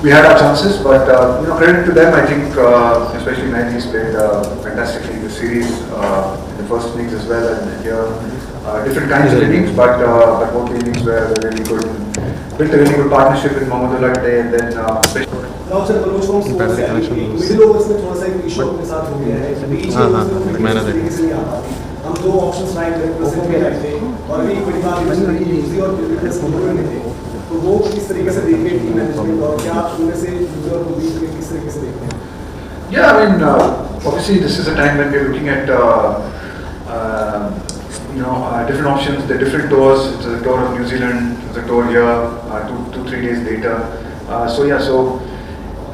we had our chances, but credit to them. I think, especially Nightly's played fantastically this series in the first innings as well, and here different kinds of innings, but both the innings were really good. Built a really good partnership with Mahmudullah today, and then especially. Now, sir, Manoj from Sports middle overs में थोड़ा सा एक issue अपने साथ हो गया है। बीच में तरीके से नहीं आ पाती। हम दो ऑप्शंस राइट प्रेजेंट में रखते हैं और अभी बड़ी बात यूजी और बिजनेस दोनों में थे। तो वो किस तरीके से देखें टीम मैनेजमेंट और क्या आप उनमें से यूजी और बीच में किस तरीके से देखते हैं? Yeah, I mean, obviously this is a time when we're looking at different options. The different tours. It's a tour of New Zealand. It's a tour here. 2-3 days later. So.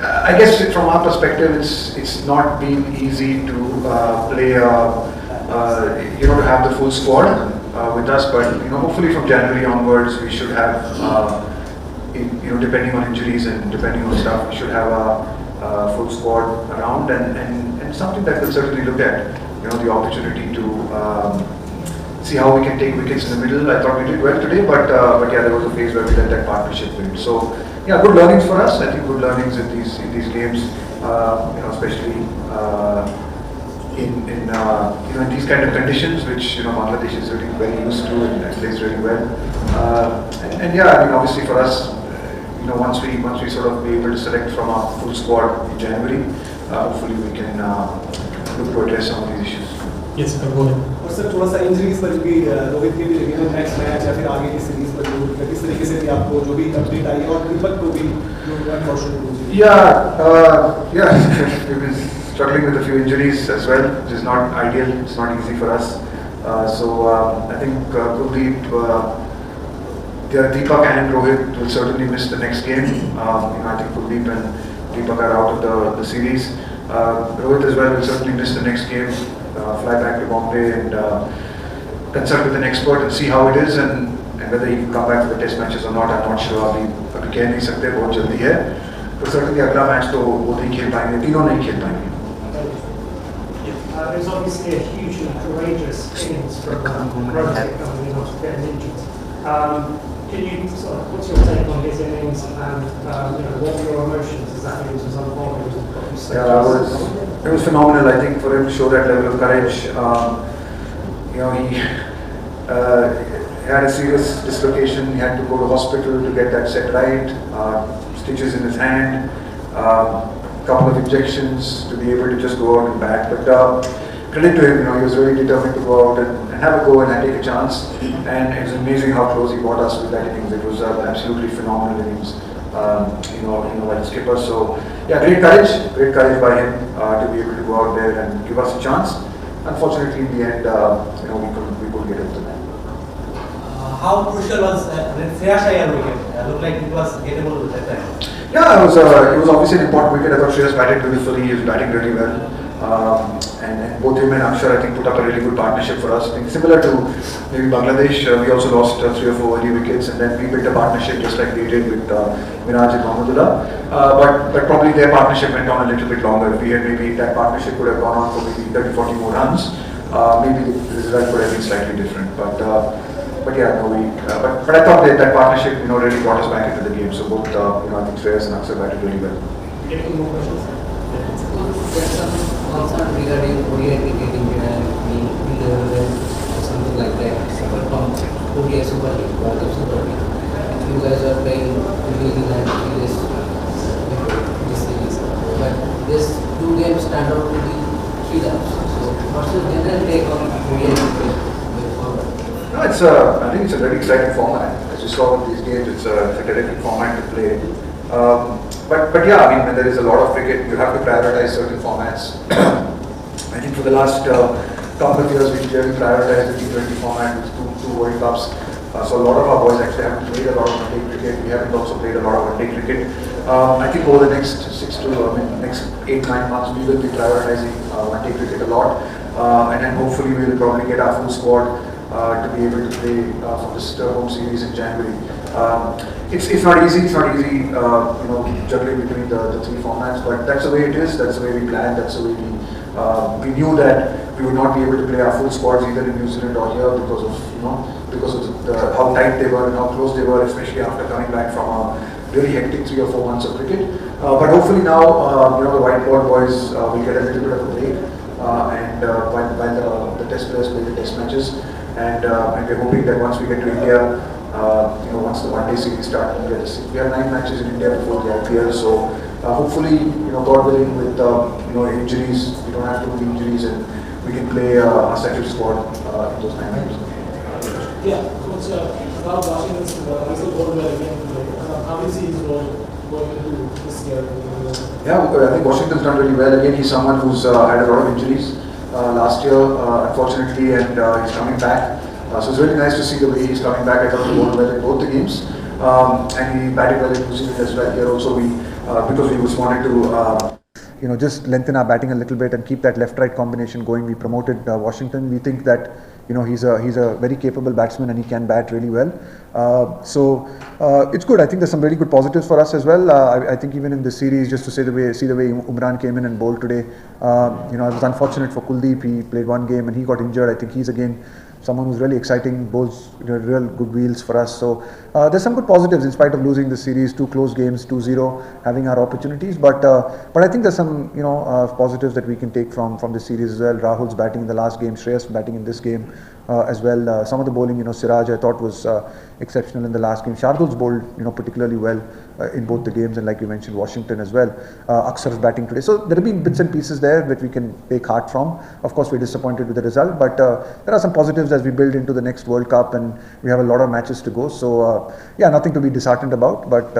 I guess from our perspective, it's not been easy to play, to have the full squad with us. But hopefully from January onwards, we should have, depending on injuries and depending on stuff, we should have a full squad around and something that we'll certainly look at. The opportunity to see how we can take wickets in the middle. I thought we did well today, but yeah, there was a phase where we let that partnership win. So. Yeah, good learnings for us. I think good learnings in these games, especially in these kind of conditions, which Bangladesh is really very used to and plays really well. And yeah, I mean obviously for us, once we sort of be able to select from our full squad in January, hopefully we can look to address some of these issues. Yes, sir, go ahead. और sir थोड़ा सा injuries पर भी रोहित के भी लेकिन next match या फिर आगे की सीरीज पर किस तरीके से भी आपको जो भी अपडेट आई और दीपक को भी we've been struggling with a few injuries as well, which is not ideal. It's not easy for us. I think Kuldeep, Deepak and Rohit will certainly miss the next game. I think Kuldeep and Deepak are out of the series. Rohit as well will certainly miss the next game. Fly back to Bombay and consult with an expert and see how it is and whether he can come back for the test matches or not. I'm not sure. अभी कह नहीं सकते, बहुत जल्दी है. तो certainly अगला match तो वो नहीं खेल पाएंगे, तीनों नहीं खेल पाएंगे. There's obviously a hugely courageous innings from Rohit coming in after getting injured. What's your take on his innings and what were your emotions as that innings was unfolding? It was phenomenal. I think for him to show that level of courage, he had a serious dislocation. He had to go to hospital to get that set right. Stitches in his hand, couple of injections to be able to just go out and bat. But credit to him, he was really determined to go out and have a go and take a chance. And it was amazing how close he brought us with that innings. It was absolutely phenomenal innings. Like a skipper. So yeah, great courage by him to be able to go out there and give us a chance. Unfortunately, in the end, we could get into that. How crucial was Shreyas Iyer wicket? Looked like it was gettable at that time. Yeah, it was obviously an important wicket. I thought Shreyas batted beautifully. He was batting really well. And both him and Akshar, I think, put up a really good partnership for us. I think similar to maybe Bangladesh, we also lost 3 or 4 early wickets, and then we built a partnership just like they did with Miraj and Mahmudullah. But probably their partnership went on a little bit longer. If we had maybe that partnership could have gone on for maybe 30-40 more runs, maybe the result could have been slightly different. But yeah, no, but I thought that partnership, really brought us back into the game. So both, I think Shreyas and Akshar batted really well. Any more questions? There's some concern regarding ODI cricketing or something like that. From ODI Super League, World Cup Super League. You guys are playing New Zealand this series, but this 2 games stand out to be 3 laps. So what's your general take on ODI cricket going forward? No, I think it's a very exciting format. As you saw with these games, it's a terrific format to play. But yeah, I mean, when there is a lot of cricket, you have to prioritize certain formats. I think for the last couple of years, we've clearly prioritized the T20 format with two World Cups. So a lot of our boys actually haven't played a lot of one-day cricket. We haven't also played a lot of one-day cricket. I think over the next next 8-9 months, we will be prioritizing one-day cricket a lot. And then hopefully we will probably get our full squad to be able to play for this home series in January. It's not easy. It's not easy, juggling between the 3 formats. But that's the way it is. That's the way we planned. That's the way we knew that we would not be able to play our full squads either in New Zealand or here because of how tight they were and how close they were, especially after coming back from really hectic 3 or 4 months of cricket. But hopefully now, the whiteboard boys will get a little bit of a break, and while the test players play the test matches, and we're hoping that once we get to India, once the one-day series starts, we have 9 matches in India before the IPL, so hopefully, God willing, with injuries, we don't have too many injuries, and we can play our second squad in those 9 matches. Yeah, Coach, about Washington's result going well again today. How is his role going into this year? Yeah, I think Washington's done really well. Again, he's someone who's had a lot of injuries last year, unfortunately, and he's coming back. So it's really nice to see the way he's coming back. I thought he won well in both the games, and he batted well in New Zealand as well. Here also, because we just wanted to just lengthen our batting a little bit and keep that left-right combination going, we promoted Washington. We think that he's a very capable batsman and he can bat really well. So it's good. I think there's some really good positives for us as well. I think even in the series, just to see the way Umran came in and bowled today. It was unfortunate for Kuldeep. He played one game and he got injured. I think he's again someone who's really exciting, bowls real good wheels for us. So there's some good positives in spite of losing the series, 2 close games, 2-0, having our opportunities. But I think there's some positives that we can take from the series as well. Rahul's batting in the last game, Shreyas batting in this game as well. Some of the bowling, Siraj I thought was exceptional in the last game. Shardul's bowled particularly well in both the games, and like you mentioned, Washington as well. Aksar's batting today. So there have been bits and pieces there that we can take heart from. Of course, we're disappointed with the result, but there are some positives as we build into the next World Cup, and we have a lot of matches to go. So nothing to be disheartened about, but